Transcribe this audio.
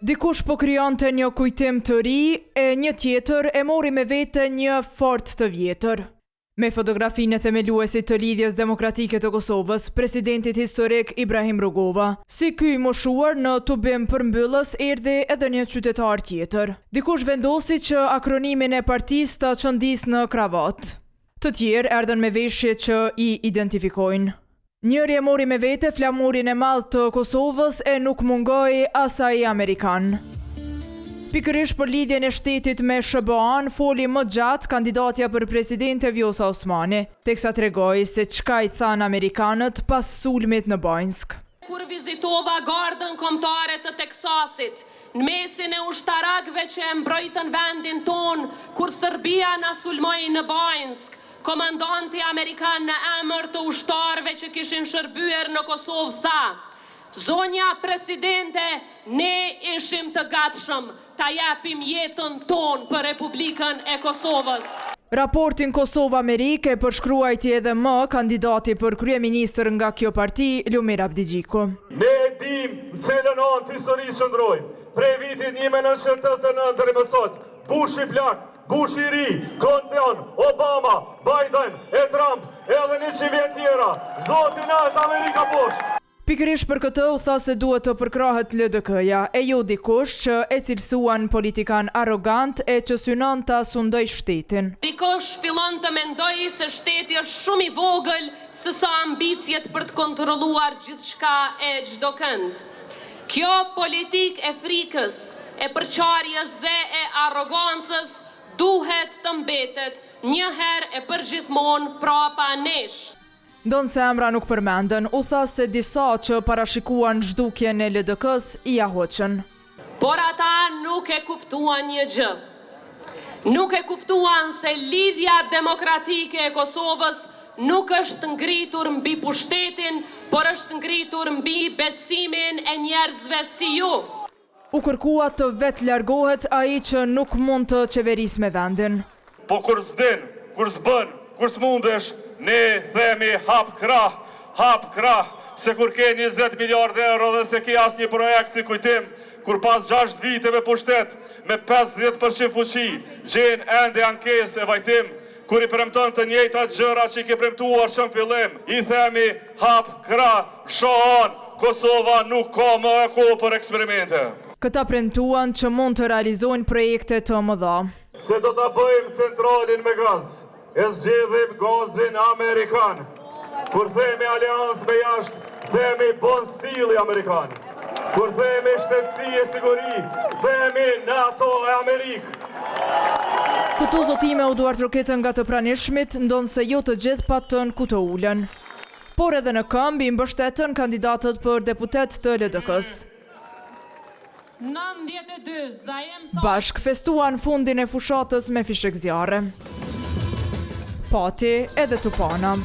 Dikush po krijonte një kujtim të ri, e një tjetër e mori me vete një fort të vjetër. Me fotografinë e themeluesit të Lidhjes Demokratike të Kosovës, presidentit historik Ibrahim Rugova. Si ky i moshuar në tubim përmbyllës erdhi edhe një qytetar tjetër. Dikush vendosi që akronimin e partisë ta çondis në kravat. Të tjerë erdhën me veshje që i identifikojnë. Njëri e mori me vete flamurin e madh të Kosovës e nuk mungoi asaj amerikan. Pikërisht për lidhjen e shtetit me SBA-n foli më gjatë kandidatja për presidente Vjosa Osmani, teksa tregoi se çka i than amerikanët pas sulmit në Bajnsk. Kur vizitova gardën kombëtare të Teksasit, në mesin e ushtarakëve që e mbrojtën vendin ton, kur Serbia na sulmoi në Bajnsk, komandanti amerikan në emër të ushtarëve që kishin shërbyer në Kosovë tha: "Zonja presidente, ne ishim të gatshëm ta japim jetën tonë për Republikën e Kosovës." Raportin Kosovë-Amerikë e përshkruajti edhe më kandidati për kryeministër nga kjo parti, Lumir Abdigjiku. Ne e dim në cilën anë të historisë shëndrojmë. Prej vitit 1989 deri më sot, Bush i plak, Bush i ri, Clinton, Obama, Biden, Trump, edhe 100 vjet tjera. Zoti na është Amerika poshtë. Pikërisht për këtë u tha se duhet të përkrahet LDK-ja, e jo dikush që e cilësuan politikan arrogant e që synon ta sundoj shtetin. Dikush fillon të mendoj se shteti është shumë i vogël se sa ambicjet për të kontrolluar gjithçka e çdo kënd. Kjo politik e frikës, e përçarjes dhe e arrogancës duhet të mbetet një herë e përgjithmonë prapa nesh. Ndonë se emra nuk përmendën, u tha se disa që parashikuan zhdukjen e LDK-s i ahoqën. Por ata nuk e kuptuan një gjë. Nuk e kuptuan se Lidhja Demokratike e Kosovës nuk është ngritur mbi pushtetin, por është ngritur mbi besimin e njerëzve si ju. U kërkua të vetë largohet ai që nuk mund të qeveris me vendin. Po kur s'din, kur s'bën, kur s'mundesh, ne themi hap krah, se kur ke 20 miliardë euro dhe se ke asnjë projekt si kujtim, kur pas 6 viteve pushtet me 50% fuqi, gjen ende ankesë e vajtim, kur i premton të njëjtat gjëra që i ke premtuar shumë fillim, i themi hap krah, shohon, Kosova nuk ka më kohë për eksperimente. Këta premtuan që mund të realizojnë projekte të mëdha. Se do ta bëjmë centralin me gaz, e zgjedhim gazin amerikan. Kur themi aleancë me jashtë, themi bon stili amerikan. Kur themi shtetësi e siguri, themi NATO e Amerikë. Këtu zotime u duart roketën nga të pranishmit, ndonë se jo të gjithë patën ku të ulen. Por edhe në këmbë i mbështetën kandidatët për deputet të LDK-s. Bashk festuan fundin e fushatës me fishek zjarre. Pati edhe Tupana.